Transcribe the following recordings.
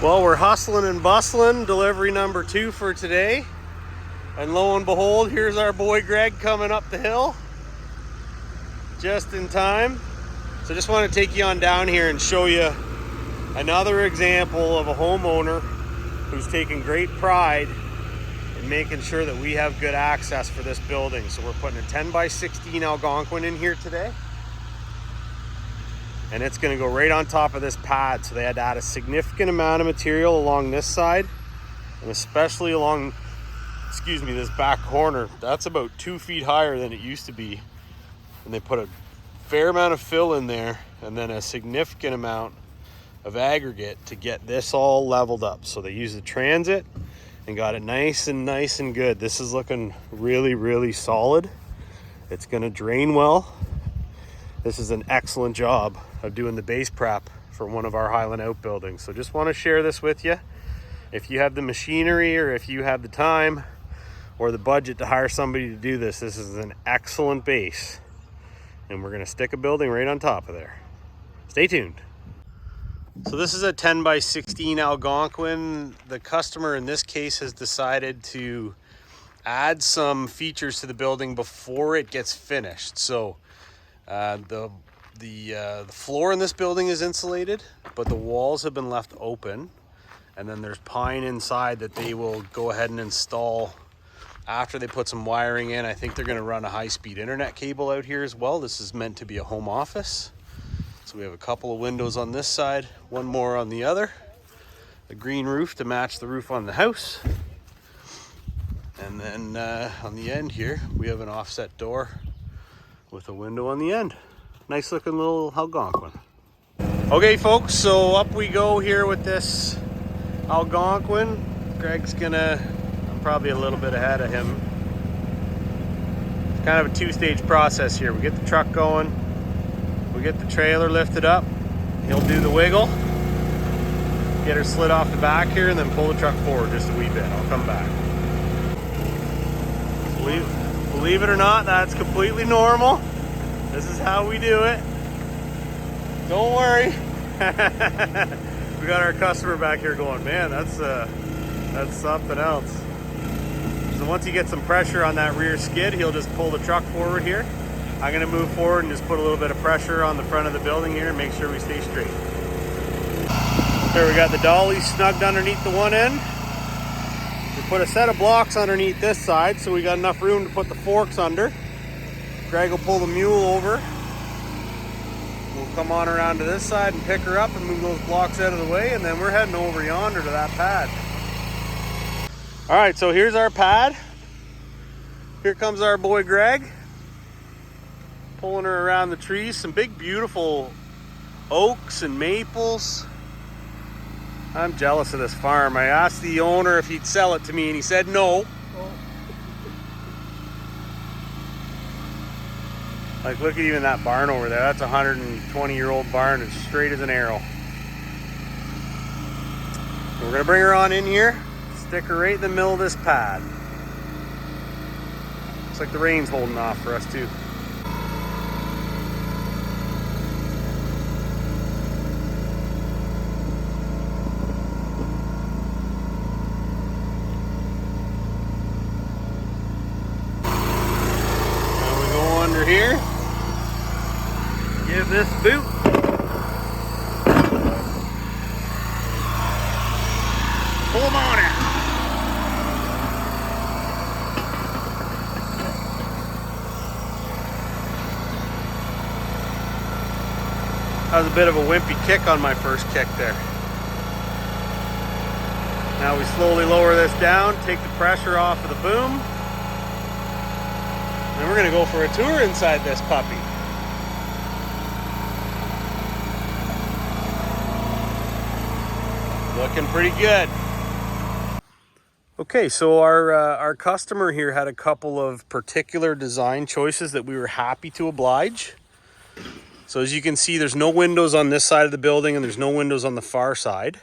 Well, we're hustling and bustling, delivery number 2 for today. And lo and behold, here's our boy Greg coming up the hill just in time. So just want to take you on down here and show you another example of a homeowner who's taking great pride in making sure that we have good access for this building. So we're putting a 10 by 16 Algonquin in here today. And it's going to go right on top of this pad. So they had to add a significant amount of material along this side, and especially along, this back corner. That's about 2 feet higher than it used to be. And they put a fair amount of fill in there and then a significant amount of aggregate to get this all leveled up. So they used the transit and got it nice and good. This is looking really, really solid. It's going to drain well. This is an excellent job of doing the base prep for one of our Highland Outbuildings. So just want to share this with you. If you have the machinery, or if you have the time or the budget to hire somebody to do this, this is an excellent base. And we're going to stick a building right on top of there. Stay tuned. So this is a 10 by 16 Algonquin. The customer in this case has decided to add some features to the building before it gets finished. So the floor in this building is insulated, but the walls have been left open, and then there's pine inside that they will go ahead and install after they put some wiring in. I think they're going to run a high-speed internet cable out here as well. This is meant to be a home office. So we have a couple of windows on this side, one more on the other, the green roof to match the roof on the house, and then on the end here we have an offset door with a window on the end. Nice looking little Algonquin. Okay folks, so up we go here with this Algonquin. Greg's I'm probably a little bit ahead of him. It's kind of a 2-stage process here. We get the truck going, we get the trailer lifted up, he'll do the wiggle, get her slid off the back here, and then pull the truck forward just a wee bit. I'll come back. Believe it or not, that's completely normal. This is how we do it. Don't worry. We got our customer back here going, man, that's something else. So once he gets some pressure on that rear skid, he'll just pull the truck forward here. I'm gonna move forward and just put a little bit of pressure on the front of the building here and make sure we stay straight. Here we got the dolly snugged underneath the one end. We put a set of blocks underneath this side, so we got enough room to put the forks under. Greg will pull the mule over. We'll come on around to this side and pick her up and move those blocks out of the way, and then we're heading over yonder to that pad. All right, so here's our pad. Here comes our boy Greg, pulling her around the trees. Some big, beautiful oaks and maples. I'm jealous of this farm. I asked the owner if he'd sell it to me, and he said no. Like, look at even that barn over there. That's a 120-year-old barn. It's straight as an arrow. So we're gonna bring her on in here, stick her right in the middle of this pad. Looks like the rain's holding off for us too. Now we go under here. Give this boot. Pull them on it. That was a bit of a wimpy kick on my first kick there. Now we slowly lower this down, take the pressure off of the boom. And we're gonna go for a tour inside this puppy. Looking pretty good. Okay, so our customer here had a couple of particular design choices that we were happy to oblige. So as you can see, there's no windows on this side of the building and there's no windows on the far side,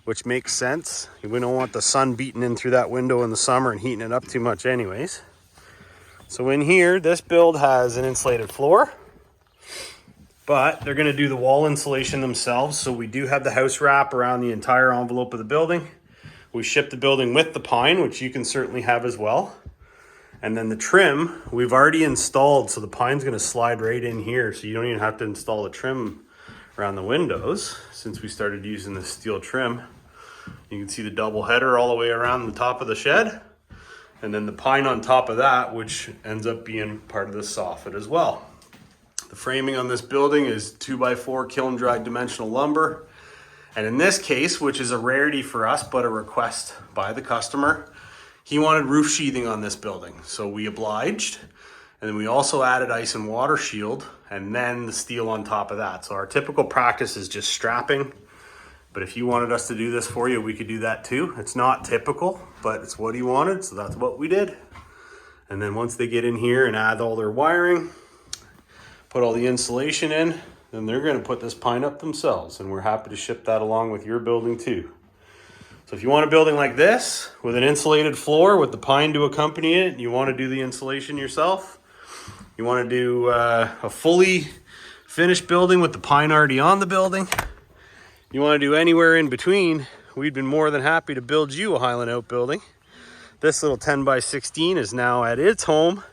which makes sense. We don't want the sun beating in through that window in the summer and heating it up too much anyways. So in here, this build has an insulated floor. but they're gonna do the wall insulation themselves. So we do have the house wrap around the entire envelope of the building. We ship the building with the pine, which you can certainly have as well. And then the trim, we've already installed, so the pine's gonna slide right in here, so you don't even have to install the trim around the windows since we started using the steel trim. You can see the double header all the way around the top of the shed. And then the pine on top of that, which ends up being part of the soffit as well. The framing on this building is 2x4 kiln dried dimensional lumber. And in this case, which is a rarity for us, but a request by the customer, he wanted roof sheathing on this building. So we obliged. And then we also added ice and water shield and then the steel on top of that. So our typical practice is just strapping. But if you wanted us to do this for you, we could do that too. It's not typical, but it's what he wanted. So that's what we did. And then once they get in here and add all their wiring, put all the insulation in, then they're gonna put this pine up themselves. And we're happy to ship that along with your building too. So if you want a building like this with an insulated floor with the pine to accompany it, and you want to do the insulation yourself, you want to do a fully finished building with the pine already on the building, you want to do anywhere in between, we'd been more than happy to build you a Highland Outbuilding. This little 10x16 is now at its home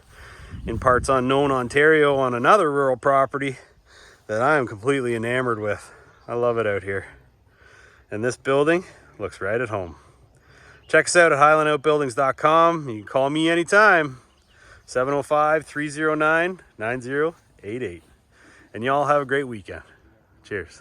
in parts unknown Ontario on another rural property that I am completely enamored with. I love it out here. And this building looks right at home. Check us out at highlandoutbuildings.com. You can call me anytime, 705-309-9088. And y'all have a great weekend. Cheers.